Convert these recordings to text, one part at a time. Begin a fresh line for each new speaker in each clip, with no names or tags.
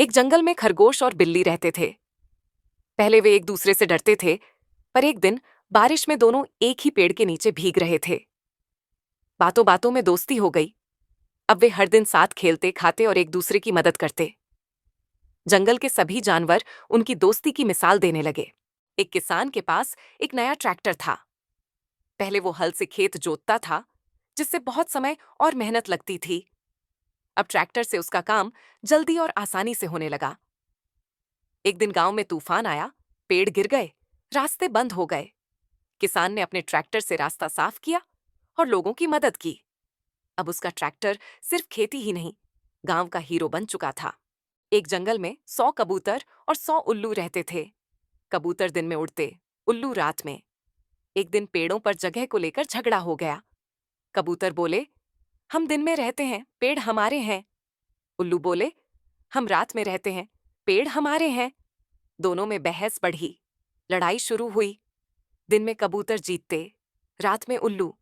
एक जंगल में खरगोश और बिल्ली रहते थे। पहले वे एक दूसरे से डरते थे, पर एक दिन बारिश में दोनों एक ही पेड़ के नीचे भीग रहे थे। बातों बातों में दोस्ती हो गई। अब वे हर दिन साथ खेलते, खाते और एक दूसरे की मदद करते। जंगल के सभी जानवर उनकी दोस्ती की मिसाल देने लगे। एक किसान के पास एक नया ट्रैक्टर था। पहले वो हल से खेत जोतता था, जिससे बहुत समय और मेहनत लगती थी। अब ट्रैक्टर से उसका काम जल्दी और आसानी से होने लगा। एक दिन गांव में तूफान आया, पेड़ गिर गए, रास्ते बंद हो गए। किसान ने अपने ट्रैक्टर से रास्ता साफ किया और लोगों की मदद की। अब उसका ट्रैक्टर सिर्फ खेती ही नहीं, गांव का हीरो बन चुका था। एक जंगल में 100 कबूतर और 100 उल्लू रहते थे। कबूतर दिन में उड़ते, उल्लू रात में। एक दिन पेड़ों पर जगह को लेकर झगड़ा हो गया। कबूतर बोले, हम दिन में रहते हैं, पेड़ हमारे हैं। उल्लू बोले, हम रात में रहते हैं, पेड़ हमारे हैं। दोनों में बहस बढ़ी, लड़ाई शुरू हुई। दिन में कबूतर जीतते, रात में उल्लू।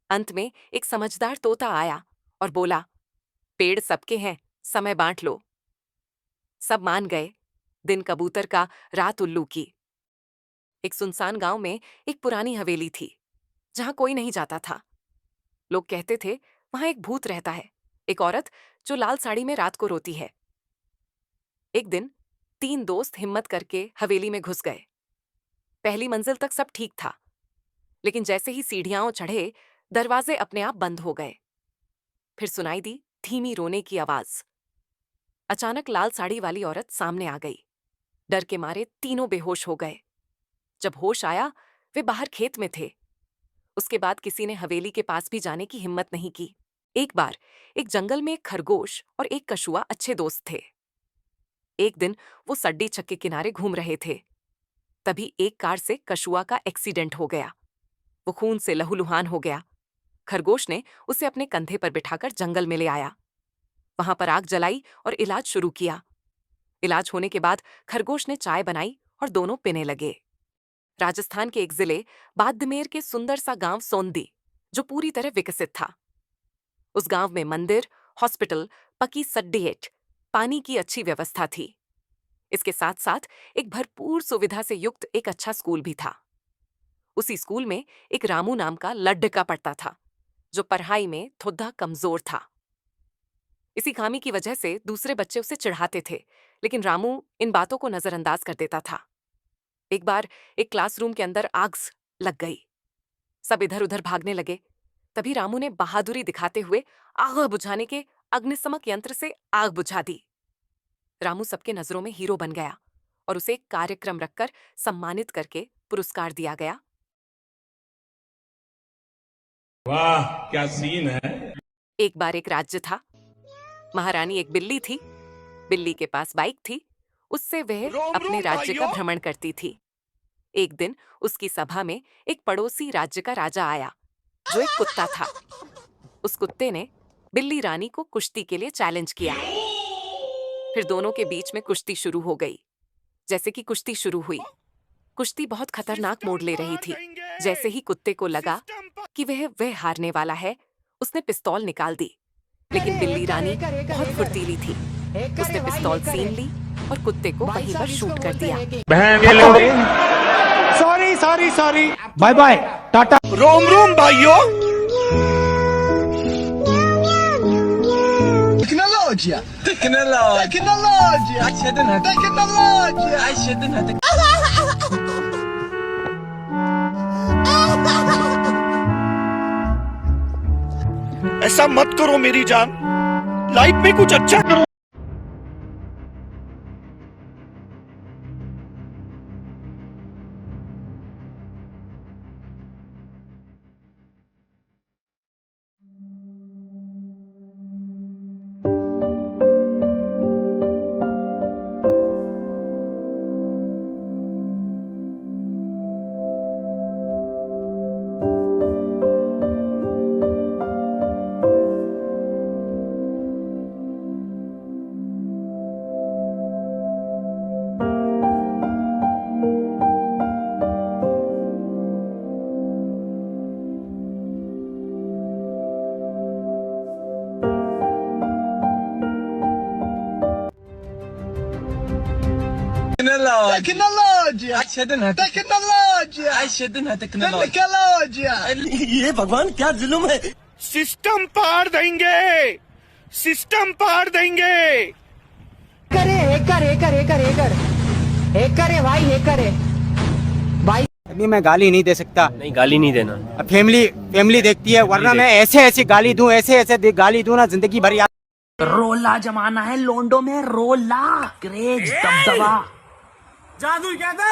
अंत में एक समझदार तोता आया और बोला, पेड़ सबके हैं, समय बांट लो। सब मान गए, दिन कबूतर का, रात उल्लू की। एक सुनसान गांव में एक पुरानी हवेली थी, जहां कोई नहीं जाता था। लोग कहते थे वहां एक भूत रहता है, एक औरत जो लाल साड़ी में रात को रोती है। एक दिन 3 दोस्त हिम्मत करके हवेली में घुस गए। पहली मंजिल तक सब ठीक था, लेकिन जैसे ही सीढ़ियां चढ़े, दरवाजे अपने आप बंद हो गए। फिर सुनाई दी धीमी रोने की आवाज। अचानक लाल साड़ी वाली औरत सामने आ गई। डर के मारे तीनों बेहोश हो गए। जब होश आया, वे बाहर खेत में थे। उसके बाद किसी ने हवेली के पास भी जाने की हिम्मत नहीं की। एक बार एक जंगल में एक खरगोश और एक कछुआ अच्छे दोस्त थे। एक दिन वो सड्डी छक के किनारे घूम रहे थे। तभी एक कार से कछुआ का एक्सीडेंट हो गया। वो खून से लहूलुहान हो गया। खरगोश ने उसे अपने कंधे पर बिठाकर जंगल में ले आया। वहां पर आग जलाई और इलाज शुरू किया। इलाज होने के बाद खरगोश ने चाय बनाई और दोनों पीने लगे। राजस्थान के एक जिले बाड़मेर के सुंदर सा गांव सोंदी, जो पूरी तरह विकसित था। उस गांव में मंदिर, हॉस्पिटल, पक्की सड़कें, पानी की अच्छी व्यवस्था थी। इसके साथ साथ एक भरपूर सुविधा से युक्त एक अच्छा स्कूल भी था। उसी स्कूल में एक रामू नाम का लड्ढका पढ़ता था, जो पढ़ाई में थोड़ा कमजोर था। इसी खामी की वजह से दूसरे बच्चे उसे चिढ़ाते थे, लेकिन रामू इन बातों को नजरअंदाज कर देता था। एक बार एक क्लासरूम के अंदर आग लग गई। सब इधर उधर भागने लगे। तभी रामू ने बहादुरी दिखाते हुए आग बुझाने के अग्निशमक यंत्र से आग बुझा दी। रामू सबके नजरों में हीरो बन गया और उसे एक कार्यक्रम रखकर सम्मानित करके पुरस्कार दिया गया।
वाह क्या सीन है।
एक बार एक राज्य था। महारानी एक बिल्ली थी। बिल्ली के पास बाइक थी। उससे वह
रोम
अपने
रोम
राज्य का
भाइयों।
भ्रमण करती थी। एक दिन उसकी सभा में एक पड़ोसी राज्य का राजा आया, जो एक कुत्ता था। उस कुत्ते ने बिल्ली रानी को कुश्ती के लिए चैलेंज किया। फिर दोनों के बीच में कुश्ती शुरू हो गई। जैसे कि कुश्ती शुरू हुई, कुश्ती बहुत खतरनाक मोड़
सिस्टम
ले रही
पर
थी।
देंगे।
जैसे ही कुत्ते को लगा
सिस्टम पर।
कि वह हारने वाला है, उसने पिस्तौल निकाल दी। लेकिन
करे
बिल्ली
करे
रानी
करे करे
बहुत
करे
फुर्तीली थी। उसने
करे भाई
पिस्तौल
करे।
सीन ली और कुत्ते को
भाई
वहीं पर
साहब इसको
शूट कर
बोलते
दिया।
हैं कि
बहन के लोड़े। Sorry sorry sorry.
Bye bye tata.
रोम रोम भाइयों।
Tecnologia! Tecnologia! Tecnologia!
ऐसा मत करो मेरी जान, लाइफ में कुछ अच्छा करो।
ये भगवान क्या जुल्म है।
सिस्टम पार देंगे, सिस्टम पार देंगे।
करे भाई हे करे भाई।
अभी मैं गाली नहीं दे सकता।
नहीं गाली नहीं देना।
अब फैमिली देखती है, वरना मैं ऐसे गाली दूं, ऐसे गाली दूं ना, जिंदगी भर याद।
रोला जमाना है लोंडो में, रोला क्रेज दबदबा जादू कहता।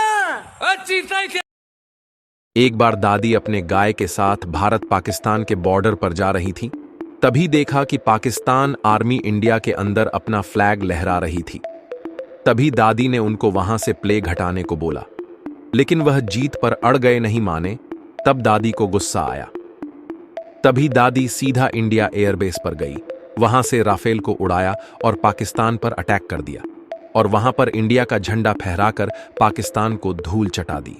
एक बार दादी अपने गाय के साथ भारत पाकिस्तान के बॉर्डर पर जा रही थी। तभी देखा कि पाकिस्तान आर्मी इंडिया के अंदर अपना फ्लैग लहरा रही थी। तभी दादी ने उनको वहां से प्लेग हटाने को बोला, लेकिन वह जीत पर अड़ गए, नहीं माने। तब दादी को गुस्सा आया। तभी दादी सीधा इंडिया एयरबेस पर गई, वहां से राफेल को उड़ाया और पाकिस्तान पर अटैक कर दिया और वहां पर इंडिया का झंडा फहराकर पाकिस्तान को धूल चटा दी।